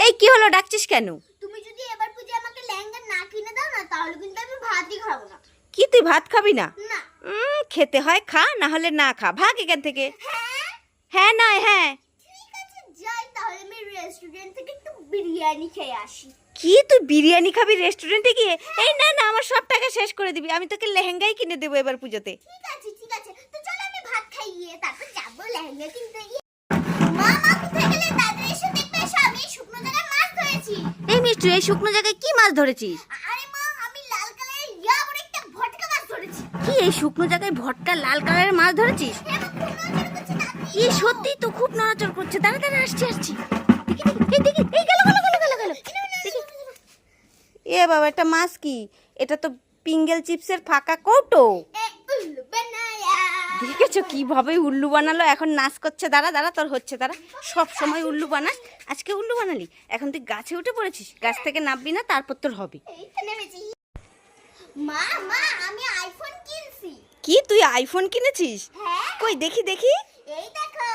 এই কি হলো, ডাকছিস কেন? তুমি যদি এবার পূজা আমাকে লেহেঙ্গা না কিনে দাও না, তাহলে কিন্তু আমি ভাতই খাবো না। কি তুই ভাত খাবি না? না। খেতে হয় খা, না হলে না খা, ভাগ এখান থেকে। হ্যাঁ হ্যাঁ নয় হ্যাঁ। ঠিক আছে, যাই তাহলে আমি রেস্টুরেন্ট থেকে একটু বিরিয়ানি খেয়ে আসি। কি তুই বিরিয়ানি খাবি রেস্টুরেন্টে গিয়ে? এই না না, আমার সব টাকা শেষ করে দিবি, আমি তোকে লেহেঙ্গাই কিনে দেবো এবার পুজোতে। ঠিক আছে, তো চলো আমি ভাত খাইয়ে তারপর যাবো লেহেঙ্গা কিনতে গিয়ে। মা মা কোথায় গেলে? তাড়াতাড়ি এসে দেখবে, এসো আমি শুকনো জায়গায় মাছ ধরেছি। এই মিষ্টি, এই শুকনো জায়গায় কি মাছ ধরেছিস? আরে মা, আমি লাল কালারের ইয়া বড় একটা ভটকা মাছ ধরেছি। কি এই শুকনো জায়গায় ভটকা লাল কালারের মাছ ধরেছিস? হ্যাঁ মা, খুব নড়াচড়া করছে না। এই সত্যি তো খুব নড়াচড় করছে, দাঁড়া দাঁড়া, আসছি আসছি। দেখি এই গেল গেল গেল গেল গেল। এ বাবা, এটা মাছ কি? এটা তো পিঙ্গেল চিপসের ফাঁকা কৌটো। এ উল্লু বানায়া। দেখেছো কিভাবে উল্লু বানালো? এখন নাচ করছে। দাঁড়া দাঁড়া, তোর হচ্ছে, দাঁড়া। সব সময় উল্লু বানাস, আজকে উল্লু বানালি। এখন তুই গাছে উঠে পড়েছিস, গাছ থেকে নামবি না, তারপর তোর হবে। এই তো নেমেছি। মা মা, আমি আইফোন কিনছি। কি তুই আইফোন কিনেছিস? হ্যাঁ, কই দেখি দেখি। এই দেখো।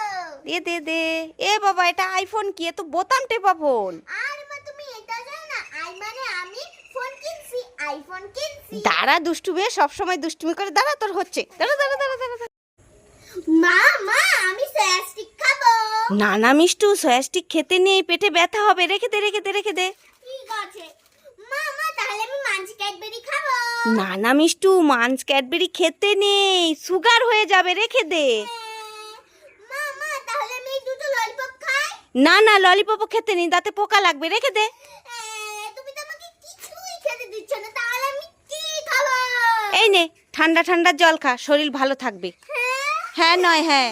দে দে দে। এ বাবা, এটা আইফোন কি? এ তো বোতাম টেপা ফোন। আর মা, তুমি এটা জানো না, আই মানে আমি ফোন কিনছি, আইফোন কিনছি। দাঁড়া দুষ্টু মেয়ে, সব সময় দুষ্টুমি করে। দাঁড়া, তোর হচ্ছে। দাঁড়া দাঁড়া দাঁড়া দাঁড়া দাঁড়া। মা মা, আমি সয়াস্টিক খাবো। না না মিষ্টু, সয়াস্টিক খেতে নেই, পেটে ব্যথা হবে। রেখে দে রেখে দে রেখে দে। ঠিক আছে মা মা, তাহলে আমি মাঞ্চ ক্যাডবেরি খাবো। না না মিষ্টু, মাঞ্চ ক্যাডবেরি খেতে নেই, সুগার হয়ে যাবে, রেখে দে। মা মা, তাহলে আমি এই দুটো ললিপপ খাই। না না, ললিপপও খেতে নেই, দাঁতে পোকা লাগবে, রেখে দে। তুমি তো আমাকে কিছুই খেতে দিচ্ছ না, তাহলে আমি কি খাবো? এই নে, ঠান্ডা ঠান্ডা জল খা, শরীর ভালো থাকবে। হ্যাঁ নয় হ্যাঁ।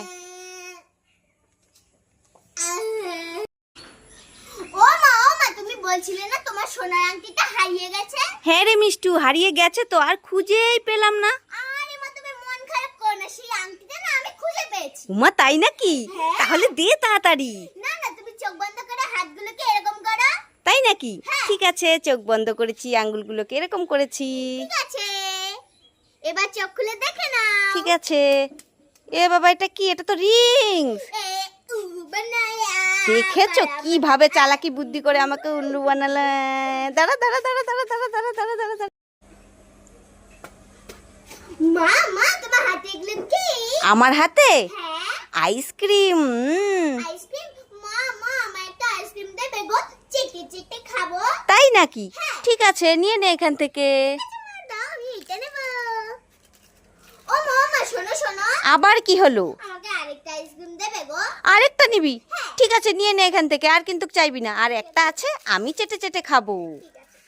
ও মা, তুমি বলছিলে না তোমার সোনার আংটিটা হারিয়ে গেছে? হ্যাঁ রে মিষ্টু, হারিয়ে গেছে তো, আর খুঁজেই পেলাম না। আরে মা, তুমি মন খারাপ করো না, সেই আংটিটা না আমি খুঁজে পেয়েছি। উমা, তাই নাকি? হ্যাঁ। তাহলে দে তাড়াতাড়ি। না না, তুমি চোখ বন্ধ করে হাতগুলোকে এরকম করো। তাই নাকি? হ্যাঁ। ঠিক আছে, চোখ বন্ধ করেছি, আঙ্গুলগুলোকে এরকম করেছি। ঠিক আছে, এবার চোখ খুলে দেখে নাও। ঠিক আছে। এ বাবা, এটা কি? এটা তো রিংস। এ উ বানায়া। দেখেছো কিভাবে চালাকি বুদ্ধি করে আমাকে উল্লু বানালে। দাঁড়া দাঁড়া দাঁড়া দাঁড়া দাঁড়া দাঁড়া দাঁড়া দাঁড়া দাঁড়া। মা মা, তোমার হাতে এগুলো কি? আমার হাতে হ্যাঁ, আইসক্রিম। আইসক্রিম। মা মা, আমার একটা আইসক্রিম দেবে গো, চেটে চেটে খাবো। তাই নাকি? হ্যাঁ। ঠিক আছে, নিয়ে নে এখান থেকে। মা দাও, আমি এটা নেব। ও মা মা, শোনো শোনো, আবার কি হলো? আমাকে আরেকটা আইসক্রিম দেবে গো। আরেকটা নিবি? হ্যাঁ। ঠিক আছে, নিয়ে নে এখান থেকে, আর কিন্তু চাইবি না। আর একটা আছে, আমি চেটে চেটে খাবো। ঠিক আছে।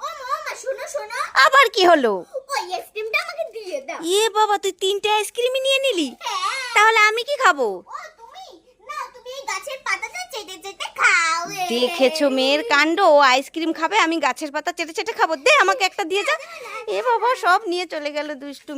ও মা, শোনো শোনো, আবার কি হলো? ওই আইসক্রিমটা আমাকে দিয়ে দাও। এ বাবা, তুই 3টে আইসক্রিমই নিয়ে নিলি? হ্যাঁ। তাহলে আমি কি খাবো? ও তুমি, না তুমি এই গাছের পাতাটা চেটে চেটে খাও। দেখেছো মেয়ের কাণ্ড, ও আইসক্রিম খাবে, আমি গাছের পাতা চেটে চেটে খাবো। দে আমাকে একটা দিয়ে যা। এ বাবা, সব নিয়ে চলে গেল দুষ্টু।